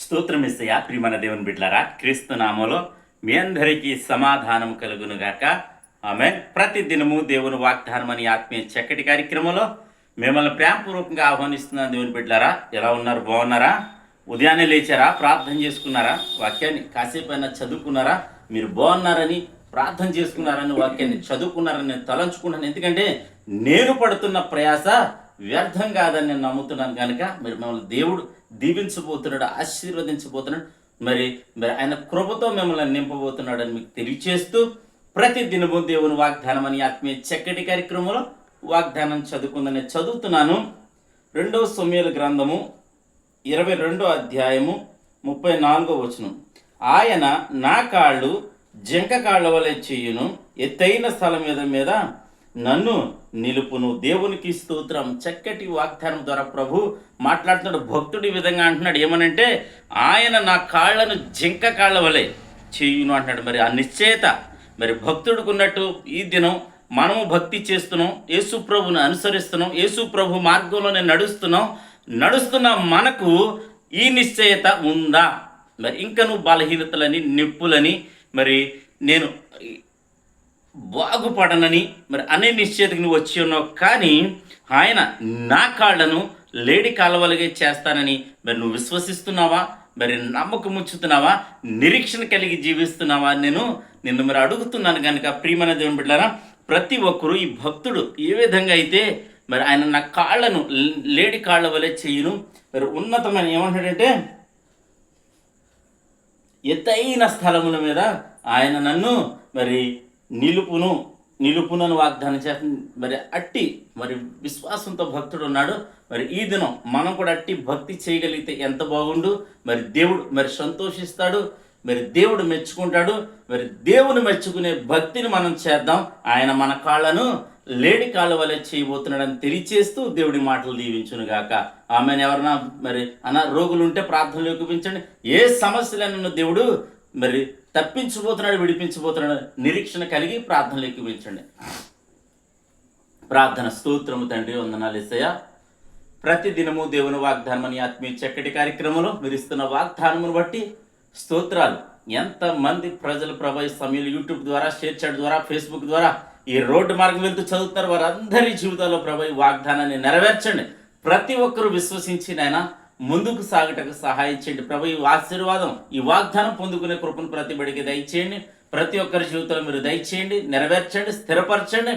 స్తోత్రం యేసయ్యా. ప్రియమైన దేవుని బిడ్డలారా, క్రీస్తు నామములో మీ అందరికీ సమాధానం కలుగునుగాక. ఆమేన్. ప్రతి దినము దేవుని వాగ్దానం అని ఆత్మీయ చక్కటి కార్యక్రమంలో మిమ్మల్ని ప్రేమపూర్వకంగా ఆహ్వానిస్తున్నాను. దేవుని బిడ్డలారా, ఎలా ఉన్నారు? బాగున్నారా? ఉదయాన్నే లేచారా? ప్రార్థన చేసుకున్నారా? వాక్యాన్ని కాసేపు అయినా చదువుకున్నారా? మీరు బాగున్నారని ప్రార్థన చేసుకున్నారని, వాక్యాన్ని చదువుకున్నారని నేను తలంచుకుంటాను. ఎందుకంటే నేను పడుతున్న ప్రయాస వ్యర్థం కాదని నేను నమ్ముతున్నాను కనుక మీరు మిమ్మల్ని దేవుడు దీవించబోతున్నాడు, ఆశీర్వదించబోతున్నాడు. మరి ఆయన కృపతో మిమ్మల్ని నింపబోతున్నాడు అని మీకు తెలియచేస్తూ ప్రతి దినము దేవుని వాగ్దానం అని ఆత్మీయ చక్కటి కార్యక్రమంలో వాగ్దానం చదువుకుందని చదువుతున్నాను. 2వ సమూయేలు గ్రంథము 22వ అధ్యాయము 34వ వచనం. ఆయన నా కాళ్ళు జింక కాళ్ళ వలె చెయ్యును, ఎత్తైన స్థలం మీద నన్ను నిలుపును. దేవునికి స్తోత్రం. చక్కటి వాగ్దానం ద్వారా ప్రభు మాట్లాడుతున్నాడు. భక్తుడు ఈ విధంగా అంటున్నాడు, ఏమనంటే ఆయన నా కాళ్ళను జింక కాళ్ళ వలె చెయ్యును అంటున్నాడు. మరి ఆ నిశ్చయత మరి భక్తుడికి ఉన్నట్టు ఈ దినం మనము భక్తి చేస్తున్నాం, యేసు ప్రభుని అనుసరిస్తున్నాం, యేసు ప్రభు మార్గంలోనే నడుస్తున్న మనకు ఈ నిశ్చయత ఉందా? మరి ఇంకా నువ్వు బలహీనతలని, నొప్పులని, మరి నేను బాగుపడనని మరి అనే నిశ్చయతకు నువ్వు వచ్చి ఉన్నావు. కానీ ఆయన నా కాళ్ళను లేడి కాలవలుగా చేస్తానని మరి నువ్వు విశ్వసిస్తున్నావా? మరి నమ్మకం ఉంచుతున్నావా? నిరీక్షణ కలిగి జీవిస్తున్నావా? నిన్ను మరి అడుగుతున్నాను కనుక ప్రియమైన దేవుని బిడ్డలారా, ప్రతి ఒక్కరూ ఈ భక్తుడు ఏ విధంగా అయితే మరి ఆయన నా కాళ్ళను లేడి కాళ్ళ వలె చెయ్యును, మరి ఉన్నతమైన ఏమంటాడంటే ఎత్తైన స్థలముల మీద ఆయన నన్ను మరి నిలుపునని వాగ్దానం చేస్తుంది. మరి అట్టి మరి విశ్వాసంతో భక్తుడు ఉన్నాడు. మరి ఈ దినం మనం కూడా అట్టి భక్తి చేయగలిగితే ఎంత బాగుండు. మరి దేవుడు మరి సంతోషిస్తాడు, మరి దేవుడు మెచ్చుకుంటాడు. మరి దేవుని మెచ్చుకునే భక్తిని మనం చేద్దాం. ఆయన మన కాళ్ళను లేడి కాళ్ళ వలె చేయబోతున్నాడని తెలియచేస్తూ దేవుడి మాటలు దీవించునుగాక. ఆమెను ఎవరన్నా మరి రోగులు ఉంటే ప్రార్థనలు చూపించండి. ఏ సమస్యలను దేవుడు మరి తప్పించబోతున్నాడు, విడిపించబోతున్నాడు, నిరీక్షణ కలిగి ప్రార్థనలు ఎక్కువించండి. ప్రార్థన. స్తోత్రము తండ్రి, వందనాలు యేసయ్యా. ప్రతి దినము దేవుని వాగ్దానం అని ఆత్మీయ చక్కటి కార్యక్రమంలో మీరు ఇస్తున్న వాగ్దానమును బట్టి స్తోత్రాలు. ఎంతమంది ప్రజలు ప్రభు ఈ సమయంలో యూట్యూబ్ ద్వారా, షేర్ చాట్ ద్వారా, ఫేస్బుక్ ద్వారా ఈ రోడ్డు మార్గం వెళ్తూ చదువుతారు. వారందరి జీవితాల్లో ప్రభు ఈ వాగ్దానాన్ని నెరవేర్చండి. ప్రతి ఒక్కరూ విశ్వసించి నాయన ముందుకు సాగటకు సహాయం చేయండి ప్రభు. ఈ ఆశీర్వాదం, ఈ వాగ్దానం పొందుకునే కృపను ప్రతి బడికి దయచేయండి. ప్రతి ఒక్కరి జీవితంలో మీరు దయచేయండి, నెరవేర్చండి, స్థిరపరచండి.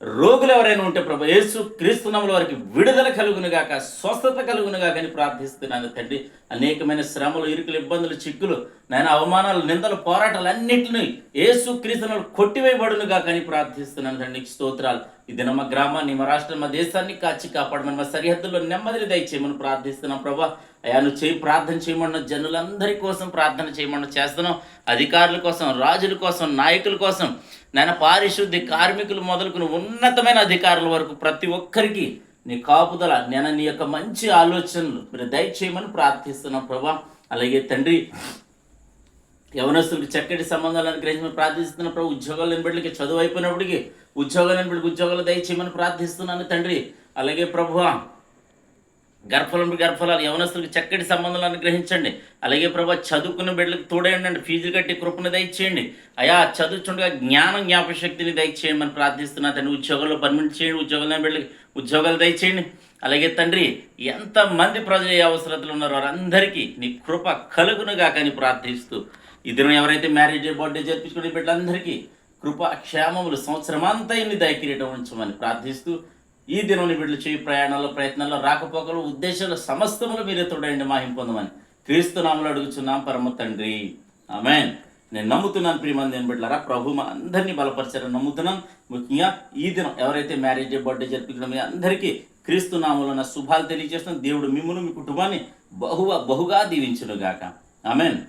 రోగులు ఎవరైనా ఉంటే ప్రభు యేసు క్రీస్తు నామములో వారికి విడుదల కలుగునుగాక, స్వస్థత కలుగునుగాక అని ప్రార్థిస్తున్నాను తండ్రి. అనేకమైన శ్రమలు, ఇరుకులు, ఇబ్బందులు, చిక్కులు, నాయన అవమానాలు, నిందలు, పోరాటాలు అన్నింటినీ యేసు క్రీస్తు నామములో కొట్టివేయబడునుగాక అని ప్రార్థిస్తున్నాను తండ్రి. స్తోత్రాలు. ఈ దిన మా గ్రామాన్ని, మా రాష్ట్రం, మా దేశాన్ని కాచి కాపాడమని, మా సరిహద్దుల్లో నెమ్మదిని దయచేయమని ప్రార్థిస్తున్నాం ప్రభా. అయ్యా నువ్వు ప్రార్థన చేయమన్న జనులందరి కోసం ప్రార్థన చేయమని చేస్తున్నాం. అధికారుల కోసం, రాజుల కోసం, నాయకుల కోసం, నాయన పారిశుద్ధ్య కార్మికులు మొదలుకుని ఉన్నతమైన అధికారుల వరకు ప్రతి ఒక్కరికి నీ కాపుదల, నేను నీ యొక్క మంచి ఆలోచనలు మీరు దయచేయమని ప్రార్థిస్తున్నాం ప్రభా. అలాగే తండ్రి యవనస్తులకు చక్కటి సంబంధాలను గ్రహించమని ప్రార్థిస్తున్నాం ప్రభు. ఉద్యోగాలు లేని బిడ్డలకి చదువు అయిపోయినప్పటికీ ఉద్యోగాలు లేని బిడ్డకి ఉద్యోగాలు దయచేయమని ప్రార్థిస్తున్నాను తండ్రి. అలాగే ప్రభు గర్భఫలాలు యవనస్తులకు చక్కటి సంబంధాలను గ్రహించండి. అలాగే ప్రభా చదువుకున్న బిడ్డలకు తోడేయండి, ఫీజులు కట్టి కృపను దయచేయండి. అయా చదువుతుండగా జ్ఞాపశక్తిని దయచేయండి అని ప్రార్థిస్తున్నా తండ్రి. ఉద్యోగాల్లో పర్మిట్ చేయండి, ఉద్యోగాలు బిడ్డలకి ఉద్యోగాలు దయచేయండి. అలాగే తండ్రి ఎంతమంది ప్రజలు ఏ అవసరతలు ఉన్నారో వారందరికీ నీ కృప కలుగునుగా కానీ ప్రార్థిస్తూ ఈ దినం ఎవరైతే మ్యారేజ్ బర్త్డే జరిపించుకునే బిడ్డలందరికీ కృప క్షేమములు సంవత్సరమంతా ఇన్ని దయకిరీటం ఉంచమని ప్రార్థిస్తూ ఈ దినం బిడ్డలు చేయి ప్రయాణాల్లో, ప్రయత్నాల్లో, రాకపోకలు, ఉద్దేశాలు సమస్తములు మీరే తోడండి మాహిం పొందమని క్రీస్తు నామములో అడుగుచున్నాం పరమ తండ్రి. ఆమేన్. నేను నమ్ముతున్నాను ప్రియమైన దేవుని బిడ్డలారా, ప్రభు మా అందరినీ బలపరిచారని నమ్ముతున్నాను. ముఖ్యంగా ఈ దినం ఎవరైతే మ్యారేజ్ బర్త్డే జరిపించడం మీ అందరికీ క్రీస్తు నామములో నా శుభాలు తెలియజేస్తున్నాను. దేవుడు మిమ్మును, మీ కుటుంబాన్ని బహుగా దీవించునుగాక. ఆమేన్.